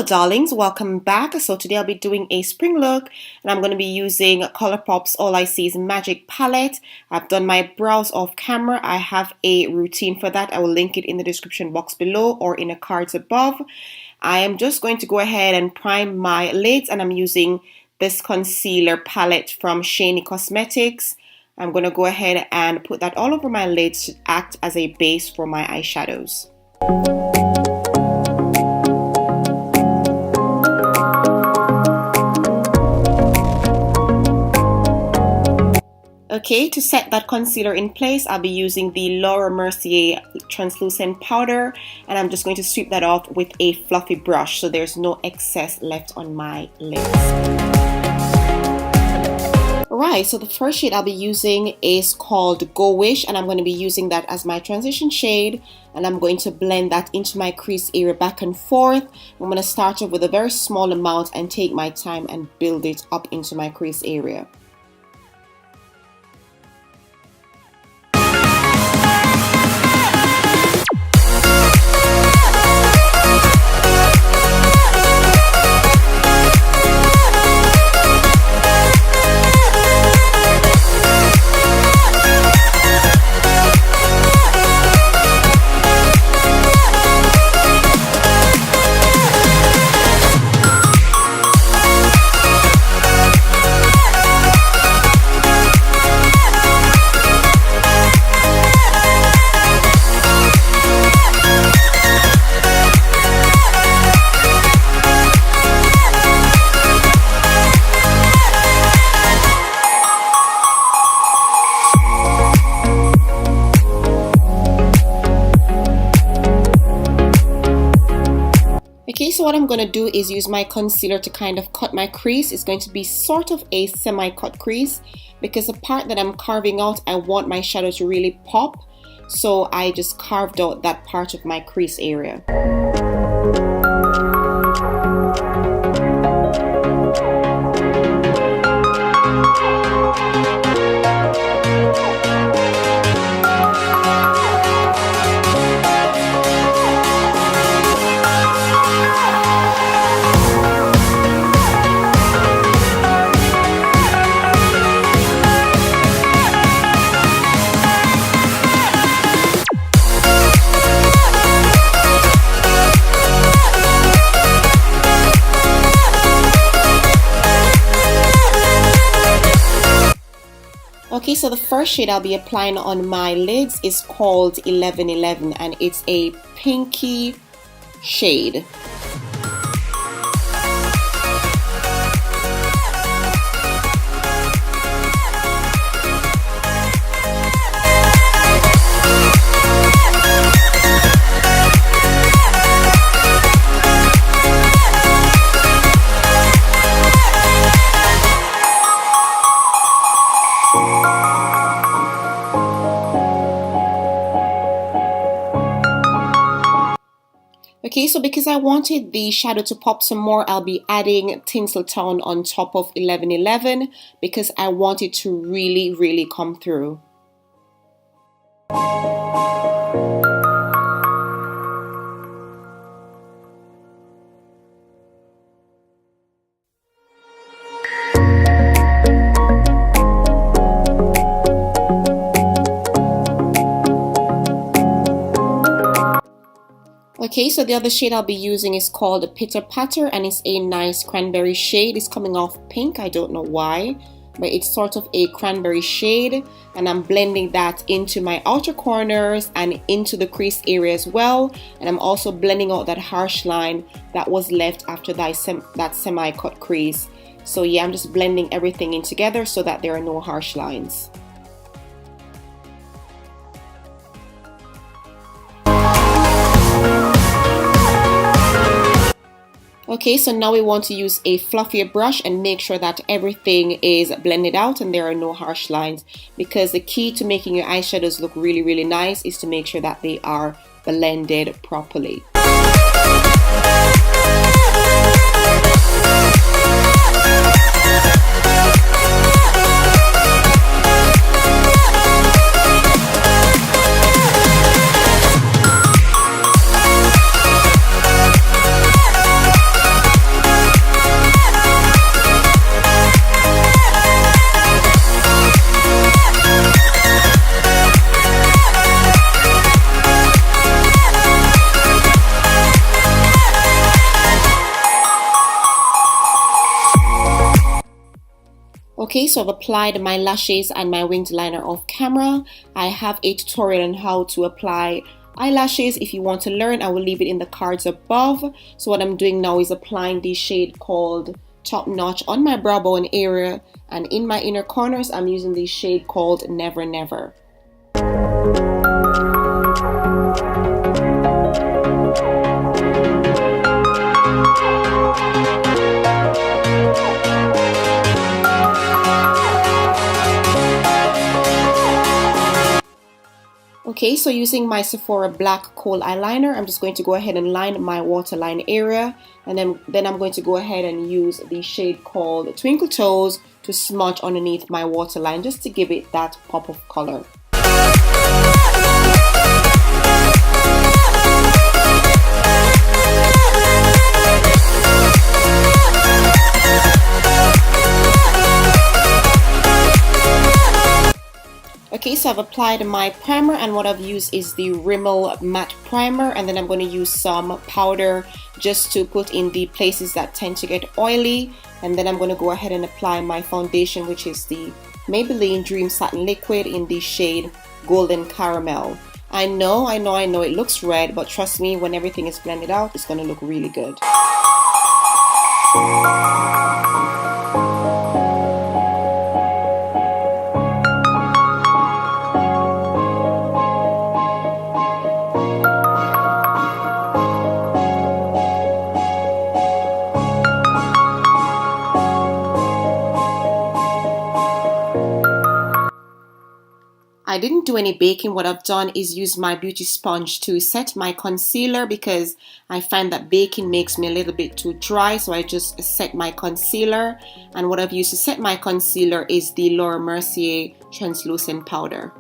darlings, welcome back. So today I'll be doing a spring look and I'm going to be using Colourpop's All I See Is Magic palette. I've done my brows off camera. I have a routine for that. I will link it in the description box below or in the cards above. I am just going to go ahead and prime my lids and I'm using this concealer palette from Shaunz Cosmetics. I'm going to go ahead and put that all over my lids to act as a base for my eyeshadows. Okay, to set that concealer in place, I'll be using the Laura Mercier translucent powder and I'm just going to sweep that off with a fluffy brush so there's no excess left on my lids. Alright, so the first shade I'll be using is called Go Wish and I'm going to be using that as my transition shade and I'm going to blend that into my crease area back and forth. I'm going to start off with a very small amount and take my time and build it up into my crease area. Okay, so what I'm going to do is use my concealer to kind of cut my crease. It's going to be sort of a semi-cut crease because the part that I'm carving out, I want my shadow to really pop. So I just carved out that part of my crease area. Okay, so the first shade I'll be applying on my lids is called 1111 and it's a pinky shade. Okay, so because I wanted the shadow to pop some more, I'll be adding Tinseltown on top of 1111 because I want it to really come through. Okay, so the other shade I'll be using is called Pitter Patter and it's a nice cranberry shade. It's coming off pink, I don't know why, but it's sort of a cranberry shade and I'm blending that into my outer corners and into the crease area as well. And I'm also blending out that harsh line that was left after that semi-cut crease. So yeah, I'm just blending everything in together so that there are no harsh lines. Okay, so now we want to use a fluffier brush and make sure that everything is blended out and there are no harsh lines, because the key to making your eyeshadows look really nice is to make sure that they are blended properly. Okay, so I've applied my lashes and my winged liner off camera. I have a tutorial on how to apply eyelashes. If you want to learn, I will leave it in the cards above. So what I'm doing now is applying the shade called Top Notch on my brow bone area, and in my inner corners I'm using the shade called Never Never. Okay, so using my Sephora Black Kohl eyeliner, I'm just going to go ahead and line my waterline area, and then I'm going to go ahead and use the shade called Twinkle Toes to smudge underneath my waterline just to give it that pop of color. Okay, so I've applied my primer, and what I've used is the Rimmel matte primer, and then I'm going to use some powder just to put in the places that tend to get oily, and then I'm going to go ahead and apply my foundation, which is the Maybelline Dream Satin Liquid in the shade Golden Caramel. I know it looks red, but trust me, when everything is blended out, it's going to look really good. I didn't do any baking. What I've done is use my beauty sponge to set my concealer because I find that baking makes me a little bit too dry, so I just set my concealer, and what I've used to set my concealer is the Laura Mercier translucent powder.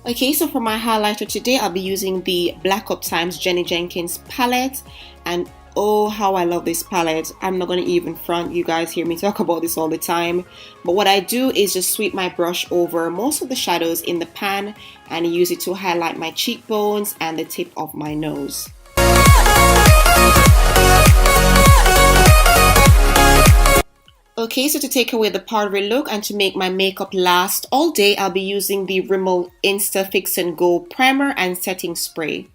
Okay, so for my highlighter today, I'll be using the Black Up Times Jenny Jenkins palette, and oh, how I love this palette. I'm not going to even front, you guys hear me talk about this all the time, but what I do is just sweep my brush over most of the shadows in the pan and use it to highlight my cheekbones and the tip of my nose. Okay, so to take away the powdery look and to make my makeup last all day, I'll be using the Rimmel Insta Fix and Go primer and setting spray.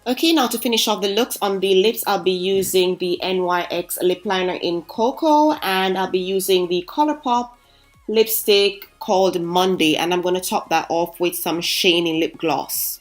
Okay, now to finish off the looks on the lips, I'll be using the NYX lip liner in Cocoa, and I'll be using the ColourPop lipstick called Monday, and I'm going to top that off with some shiny lip gloss.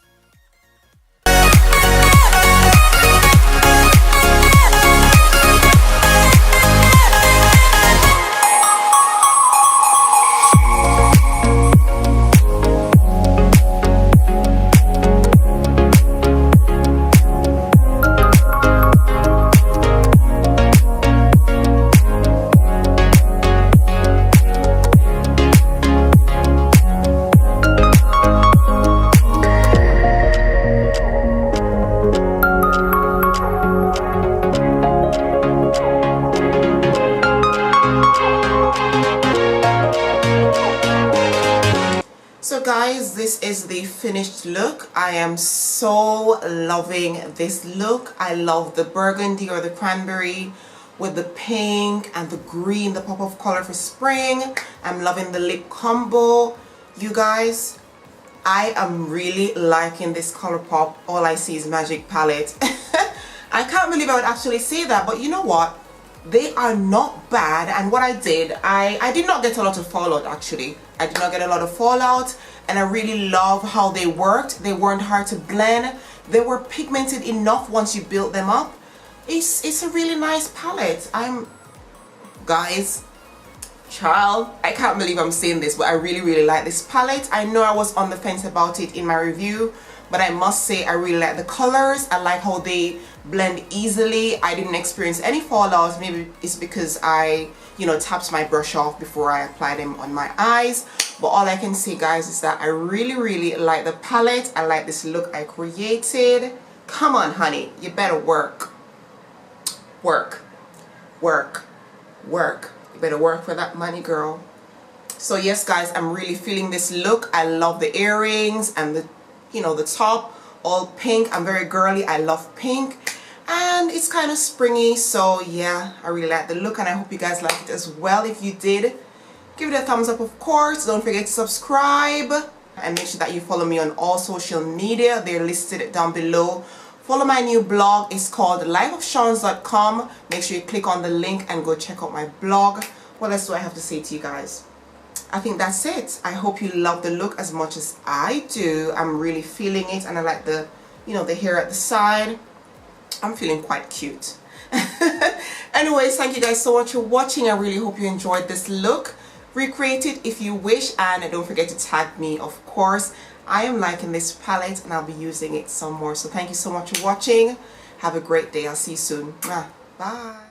So guys, this is the finished look. I am so loving this look. I love the burgundy or the cranberry with the pink and the green, the pop of color for spring. I'm loving the lip combo. You guys, I am really liking this ColourPop All I See Is Magic palette. I can't believe I would actually say that, but you know what? They are not bad, and what I did, I did not get a lot of fallout actually. I did not get a lot of fallout, and I really love how they worked. They weren't hard to blend. They were pigmented enough once you built them up. It's a really nice palette. Guys, child, I can't believe I'm saying this, but I really like this palette. I know I was on the fence about it in my review, but I must say I really like the colors. I like how they blend easily. I didn't experience any fallout. Maybe it's because I, tapped my brush off before I applied them on my eyes. But all I can say, guys, is that I really like the palette. I like this look I created. Come on, honey. You better work. Work. Work. Work. You better work for that money, girl. So yes, guys, I'm really feeling this look. I love the earrings and the, you know, the top. All pink. I'm very girly. I love pink. And it's kind of springy. So yeah, I really like the look. And I hope you guys like it as well. If you did, give it a thumbs up, of course. Don't forget to subscribe. And make sure that you follow me on all social media. They're listed down below. Follow my new blog. It's called lifeofshaunz.com. Make sure you click on the link and go check out my blog. What else do I have to say to you guys? I think that's it. I hope you love the look as much as I do. I'm really feeling it, and I like the, you know, the hair at the side. I'm feeling quite cute. Anyways, thank you guys so much for watching. I really hope you enjoyed this look. Recreate it if you wish, and don't forget to tag me, of course. I am liking this palette and I'll be using it some more. So thank you so much for watching. Have a great day. I'll see you soon. Bye.